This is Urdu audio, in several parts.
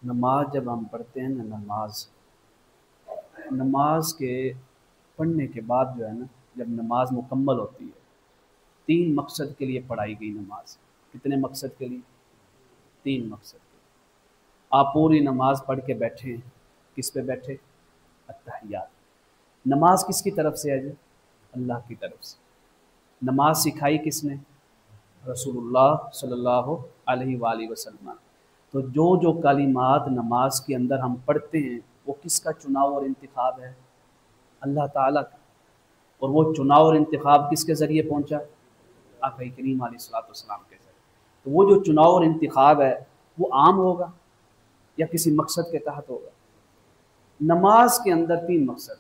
نماز جب ہم پڑھتے ہیں نا، نماز کے پڑھنے کے بعد جو ہے نا، جب نماز مکمل ہوتی ہے، 3 مقصد کے لیے پڑھائی گئی نماز۔ کتنے مقصد کے لیے؟ 3 مقصد کے لیے۔ آپ پوری نماز پڑھ کے بیٹھے ہیں، کس پہ بیٹھے؟ التحیات۔ نماز کس کی طرف سے ہے جی؟ اللہ کی طرف سے۔ نماز سکھائی کس نے؟ رسول اللہ صلی اللہ علیہ وآلہ وسلم۔ تو جو کلمات نماز کے اندر ہم پڑھتے ہیں وہ کس کا چناؤ اور انتخاب ہے؟ اللہ تعالیٰ کا۔ اور وہ چناؤ اور انتخاب کس کے ذریعے پہنچا؟ آقا کریم علیہ الصلوۃ والسلام کے ذریعے۔ تو وہ جو چناؤ اور انتخاب ہے وہ عام ہوگا یا کسی مقصد کے تحت ہوگا؟ نماز کے اندر 3 مقصد،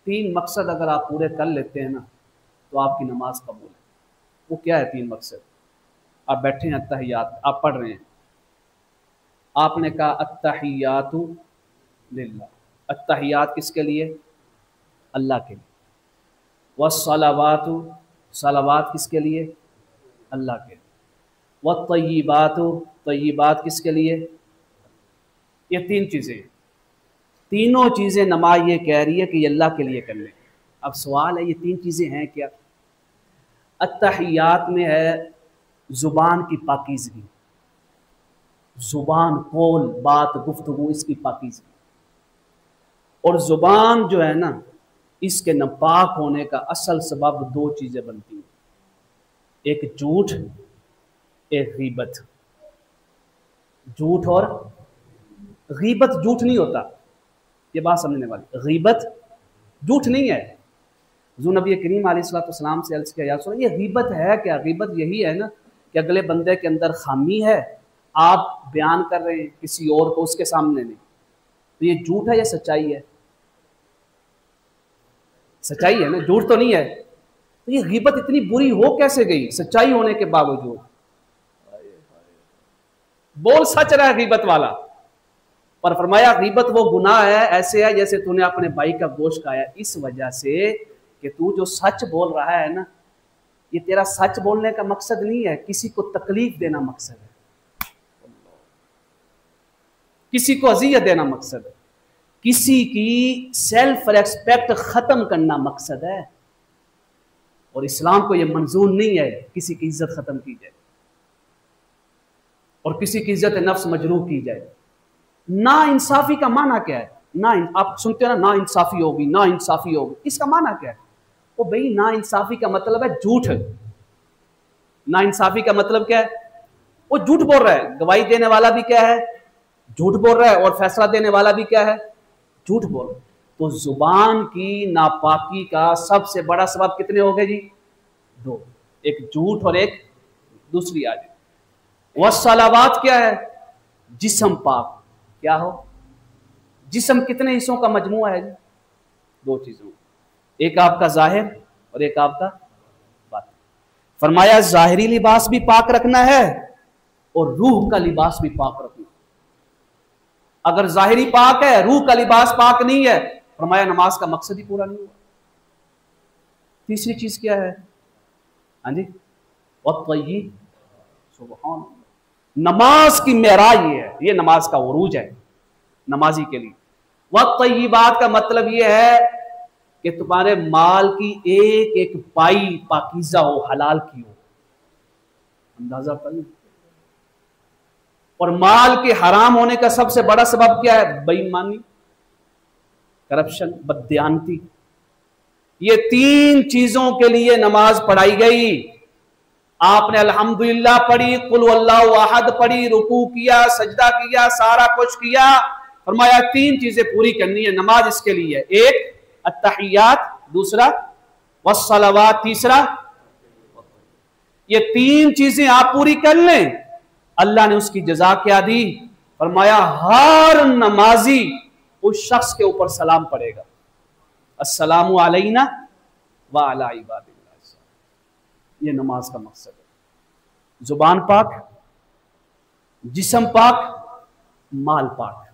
3 مقصد اگر آپ پورے کر لیتے ہیں نا تو آپ کی نماز قبول ہے۔ وہ کیا ہے 3 مقصد؟ آپ بیٹھے ہیں التحیات، آپ پڑھ رہے ہیں، آپ نے کہا التحیات للہ۔ التحیات کس کے لیے؟ اللہ کے لیے۔ والصلوات، صلوات کس کے لیے؟ اللہ کے لیے۔ والطیبات، طیبات کس کے لیے؟ یہ 3 چیزیں ہیں۔ تینوں چیزیں نماز یہ کہہ رہی ہے کہ یہ اللہ کے لیے کر لیں۔ اب سوال ہے یہ 3 چیزیں ہیں کیا؟ التحیات میں ہے زبان کی پاکیزگی، زبان، قول، بات، گفتگو، اس کی پاکیزگی۔ اور زبان جو ہے نا، اس کے ناپاک ہونے کا اصل سبب 2 چیزیں بنتی ہیں، ایک جھوٹ، ایک غیبت۔ جھوٹ اور غیبت جھوٹ نہیں ہوتا، یہ بات سمجھنے والی۔ غیبت جھوٹ نہیں ہے۔ حضور نبی کریم علیہ الصلوۃ والسلام سے عرض کیا، یا رسول اللہ یہ غیبت ہے کیا؟ غیبت یہی ہے نا کہ اگلے بندے کے اندر خامی ہے، آپ بیان کر رہے ہیں کسی اور کو، اس کے سامنے نہیں۔ تو یہ جھوٹ ہے یا سچائی ہے؟ سچائی ہے نا، جھوٹ تو نہیں ہے۔ تو یہ غیبت اتنی بری ہو کیسے گئی سچائی ہونے کے باوجود؟ بول سچ رہا ہے غیبت والا، پر فرمایا غیبت وہ گناہ ہے، ایسے ہے جیسے تو نے اپنے بھائی کا گوشت کھایا، اس وجہ سے کہ تو جو سچ بول رہا ہے نا، یہ تیرا سچ بولنے کا مقصد نہیں ہے، کسی کو تکلیف دینا مقصد ہے، کسی کو اذیت دینا مقصد ہے، کسی کی سیلف ریسپیکٹ ختم کرنا مقصد ہے۔ اور اسلام کو یہ منظور نہیں ہے کسی کی عزت ختم کی جائے اور کسی کی عزت نفس مجروح کی جائے۔ نا انصافی کا معنی کیا ہے؟ آپ سنتے ہیں نا، نا انصافی ہوگی، نا انصافی ہوگی، اس کا معنی کیا ہے؟ وہ بھئی نا انصافی کا مطلب ہے جھوٹ۔ نا انصافی کا مطلب کیا ہے؟ وہ جھوٹ بول رہا ہے۔ گواہی دینے والا بھی کیا ہے؟ جھوٹ بول رہا ہے، اور فیصلہ دینے والا بھی کیا ہے؟ جھوٹ بول رہا ہے۔ تو زبان کی ناپاکی کا سب سے بڑا سبب کتنے ہو گئے جی؟ 2، ایک جھوٹ اور ایک دوسری آج۔ والصلوات کیا ہے؟ جسم پاک کیا ہو؟ جسم کتنے حصوں کا مجموعہ ہے جی؟ 2 چیزوں، ایک آپ کا ظاہر اور ایک آپ کا باطن۔ فرمایا ظاہری لباس بھی پاک رکھنا ہے اور روح کا لباس بھی پاک رکھنا۔ اگر ظاہری پاک ہے، روح کا لباس پاک نہیں ہے، فرمایا نماز کا مقصد ہی پورا نہیں ہوا۔ تیسری چیز کیا ہے؟ ہاں جی، والطیب، سبحان اللہ۔ نماز کی معراج یہ ہے، یہ نماز کا عروج ہے نمازی کے لیے۔ والطیبات کا مطلب یہ ہے کہ تمہارے مال کی ایک ایک پائی پاکیزہ ہو، حلال کی ہو۔ اندازہ کریں۔ اور مال کے حرام ہونے کا سب سے بڑا سبب کیا ہے؟ بے ایمانی، کرپشن، بددیانتی۔ یہ 3 چیزوں کے لیے نماز پڑھائی گئی۔ آپ نے الحمدللہ پڑھی، قل واللہ احد پڑھی، رکوع کیا، سجدہ کیا، سارا کچھ کیا۔ فرمایا 3 چیزیں پوری کرنی ہے، نماز اس کے لیے، ایک التحیات، دوسرا والصلوات، تیسرا۔ یہ 3 چیزیں آپ پوری کر لیں، اللہ نے اس کی جزا کیا دی؟ فرمایا ہر نمازی اس شخص کے اوپر سلام پڑھے گا، السلام علینا وعلی عباد اللہ۔ یہ نماز کا مقصد ہے۔ زبان پاک، جسم پاک، مال پاک۔